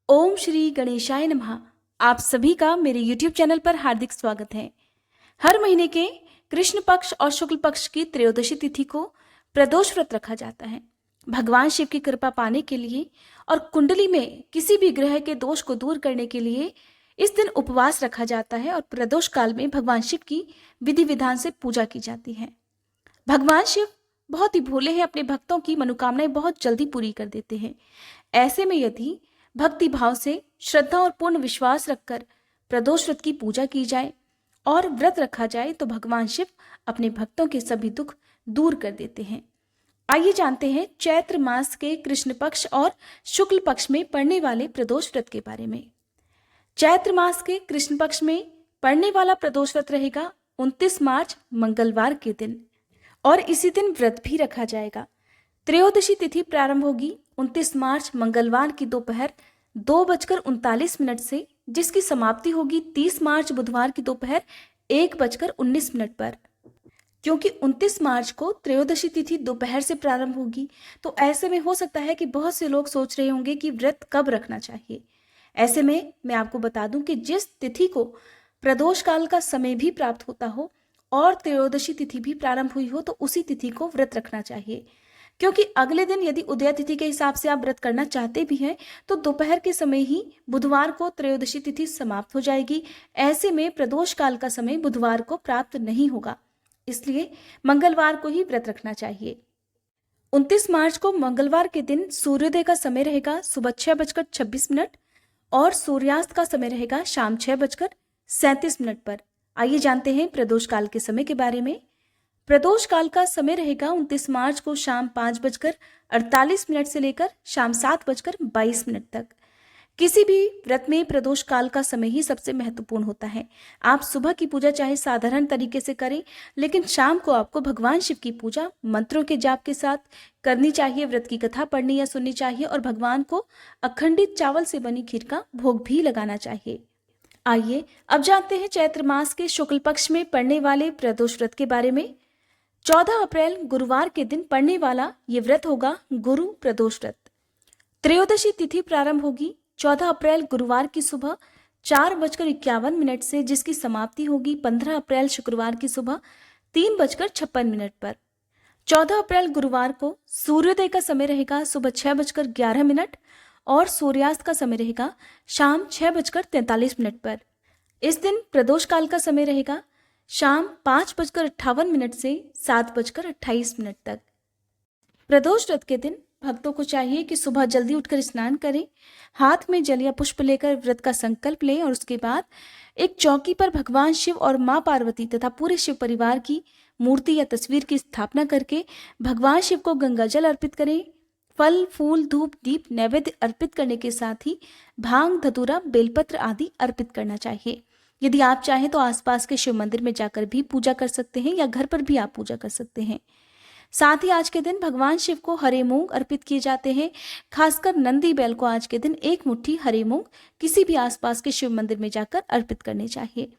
ओम श्री गणेशाय नमः। आप सभी का मेरे YouTube चैनल पर हार्दिक स्वागत है। हर महीने के कृष्ण पक्ष और शुक्ल पक्ष की त्रयोदशी तिथि को प्रदोष व्रत रखा जाता है। भगवान शिव की कृपा पाने के लिए और कुंडली में किसी भी ग्रह के दोष को दूर करने के लिए इस दिन उपवास रखा जाता है और प्रदोष काल में भगवान शिव की विधि विधान से पूजा की जाती है। भगवान शिव बहुत ही भोले हैं, अपने भक्तों की मनोकामनाएं बहुत जल्दी पूरी कर देते हैं। ऐसे में यदि भक्ति भाव से श्रद्धा और पूर्ण विश्वास रखकर प्रदोष व्रत की पूजा की जाए और व्रत रखा जाए तो भगवान शिव अपने भक्तों के सभी दुख दूर कर देते हैं। आइए जानते हैं चैत्र मास के कृष्ण पक्ष और शुक्ल पक्ष में पड़ने वाले प्रदोष व्रत के बारे में। चैत्र मास के कृष्ण पक्ष में पड़ने वाला प्रदोष व्रत रहेगा 29 मार्च मंगलवार के दिन और इसी दिन व्रत भी रखा जाएगा। त्रयोदशी तिथि प्रारंभ होगी 29 मार्च मंगलवार की दोपहर 2:39 से, जिसकी समाप्ति होगी 30 मार्च बुधवार की दोपहर 1:19 पर। क्योंकि 29 मार्च को त्रयोदशी तिथि दोपहर से प्रारंभ होगी तो ऐसे में हो सकता है कि बहुत से लोग सोच रहे होंगे कि व्रत कब रखना चाहिए। ऐसे में मैं आपको बता दूं कि जिस तिथि को प्रदोष काल का समय भी प्राप्त होता हो और त्रयोदशी तिथि भी प्रारंभ हुई हो तो उसी तिथि को व्रत रखना चाहिए। क्योंकि अगले दिन यदि उदय तिथि के हिसाब से आप व्रत करना चाहते भी हैं तो दोपहर के समय ही बुधवार को त्रयोदशी तिथि समाप्त हो जाएगी। ऐसे में प्रदोष काल का समय बुधवार को प्राप्त नहीं होगा, इसलिए मंगलवार को ही व्रत रखना चाहिए। 29 मार्च को मंगलवार के दिन सूर्योदय का समय रहेगा सुबह 6:26 और सूर्यास्त का समय रहेगा शाम 6:37 पर। आइए जानते हैं प्रदोष काल के समय के बारे में। प्रदोष काल का समय रहेगा 29 मार्च को शाम 5:48 से लेकर शाम 7:22 तक। किसी भी व्रत में प्रदोष काल का समय ही सबसे महत्वपूर्ण होता है। आप सुबह की पूजा चाहे साधारण तरीके से करें, लेकिन शाम को आपको भगवान शिव की पूजा मंत्रों के जाप के साथ करनी चाहिए। व्रत की कथा पढ़नी या सुननी चाहिए और भगवान को अखंडित चावल से बनी खीर का भोग भी लगाना चाहिए। आइए अब जानते हैं चैत्र मास के शुक्ल पक्ष में पड़ने वाले प्रदोष व्रत के बारे में। 14 अप्रैल गुरुवार के दिन पड़ने वाला ये व्रत होगा गुरु प्रदोष व्रत। त्रयोदशी तिथि प्रारंभ होगी 14 अप्रैल गुरुवार की सुबह 4:51 से, जिसकी समाप्ति होगी 15 अप्रैल शुक्रवार की सुबह 3:56 पर। 14 अप्रैल गुरुवार को सूर्योदय का समय रहेगा सुबह 6:11 और सूर्यास्त का समय रहेगा शाम 6:43 पर। इस दिन प्रदोष काल का समय रहेगा शाम 5:58 से 7:28 तक। प्रदोष व्रत के दिन भक्तों को चाहिए कि सुबह जल्दी उठकर स्नान करें, हाथ में जल या पुष्प लेकर व्रत का संकल्प लें और उसके बाद एक चौकी पर भगवान शिव और मां पार्वती तथा पूरे शिव परिवार की मूर्ति या तस्वीर की स्थापना करके भगवान शिव को गंगा जल अर्पित करें। फल फूल धूप दीप नैवेद्य अर्पित करने के साथ ही भांग धतूरा बेलपत्र आदि अर्पित करना चाहिए। यदि आप चाहें तो आसपास के शिव मंदिर में जाकर भी पूजा कर सकते हैं या घर पर भी आप पूजा कर सकते हैं। साथ ही आज के दिन भगवान शिव को हरे मूंग अर्पित किए जाते हैं। खासकर नंदी बैल को आज के दिन एक मुट्ठी हरे मूंग किसी भी आसपास के शिव मंदिर में जाकर अर्पित करने चाहिए।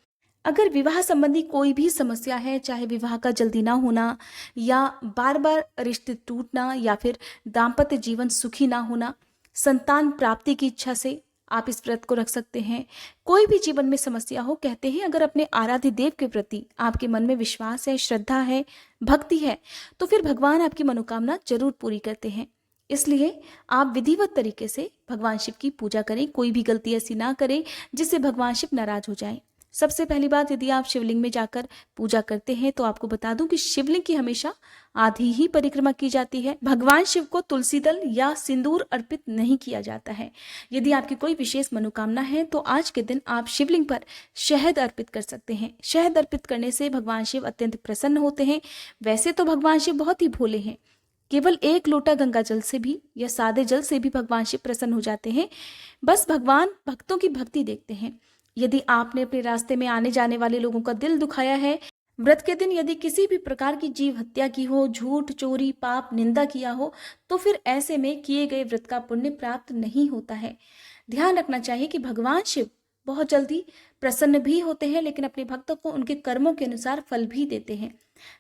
अगर विवाह संबंधी कोई भी समस्या है, चाहे विवाह का जल्दी ना होना या बार बार रिश्ते टूटना या फिर दाम्पत्य जीवन सुखी ना होना, संतान प्राप्ति की इच्छा से आप इस व्रत को रख सकते हैं। कोई भी जीवन में समस्या हो, कहते हैं अगर अपने आराध्य देव के प्रति आपके मन में विश्वास है, श्रद्धा है, भक्ति है तो फिर भगवान आपकी मनोकामना जरूर पूरी करते हैं। इसलिए आप विधिवत तरीके से भगवान शिव की पूजा करें, कोई भी गलती ऐसी ना करें जिससे भगवान शिव नाराज हो जाएं। सबसे पहली बात, यदि आप शिवलिंग में जाकर पूजा करते हैं तो आपको बता दूं कि शिवलिंग की हमेशा आधी ही परिक्रमा की जाती है। भगवान शिव को तुलसी दल या सिंदूर अर्पित नहीं किया जाता है। यदि आपकी कोई विशेष मनोकामना है तो आज के दिन आप शिवलिंग पर शहद अर्पित कर सकते हैं। शहद अर्पित करने से भगवान शिव अत्यंत प्रसन्न होते हैं। वैसे तो भगवान शिव बहुत ही भोले हैं, केवल एक लोटा गंगा जल से भी या सादे जल से भी भगवान शिव प्रसन्न हो जाते हैं। बस भगवान भक्तों की भक्ति देखते हैं। यदि आपने अपने रास्ते में आने जाने वाले लोगों का दिल दुखाया है, व्रत के दिन यदि किसी भी प्रकार की जीव हत्या की हो, झूठ चोरी पाप निंदा किया हो, तो फिर ऐसे में किए गए व्रत का पुण्य प्राप्त नहीं होता है। ध्यान रखना चाहिए कि भगवान शिव बहुत जल्दी प्रसन्न भी होते हैं, लेकिन अपने भक्तों को उनके कर्मों के अनुसार फल भी देते हैं।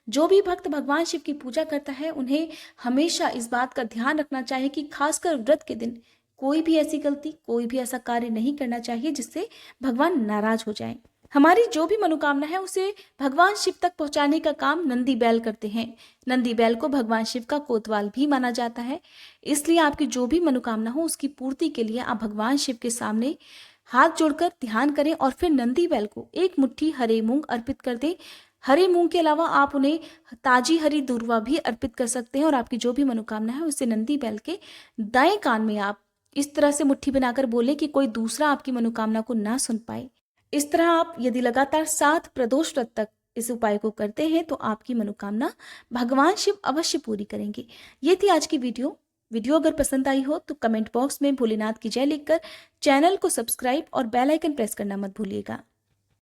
जो भी भक्त भगवान शिव की पूजा करता है उन्हें हमेशा इस बात का ध्यान रखना चाहिए कि खासकर व्रत के दिन कोई भी ऐसी गलती, कोई भी ऐसा कार्य नहीं करना चाहिए जिससे भगवान नाराज हो जाएं। हमारी जो भी मनोकामना है उसे भगवान शिव तक पहुंचाने का काम नंदी बैल करते हैं। नंदी बैल को भगवान शिव का कोतवाल भी माना जाता है। इसलिए आपकी जो भी मनोकामना हो उसकी पूर्ति के लिए आप भगवान शिव के सामने हाथ जोड़कर ध्यान करें और फिर नंदी बैल को एक मुट्ठी हरे मूंग अर्पित कर दें। हरे मूंग के अलावा आप उन्हें ताजी हरी दूर्वा भी अर्पित कर सकते हैं और आपकी जो भी मनोकामना है उसे नंदी बैल के दाएं कान में आप इस तरह से मुट्ठी बनाकर बोले कि कोई दूसरा आपकी मनोकामना को ना सुन पाए। इस तरह आप यदि लगातार 7 प्रदोष व्रत तक इस उपाय को करते हैं तो आपकी मनोकामना भगवान शिव अवश्य पूरी करेंगे। ये थी आज की वीडियो अगर पसंद आई हो तो कमेंट बॉक्स में भोलेनाथ की जय लिखकर चैनल को सब्सक्राइब और बेल आइकन प्रेस करना मत भूलिएगा।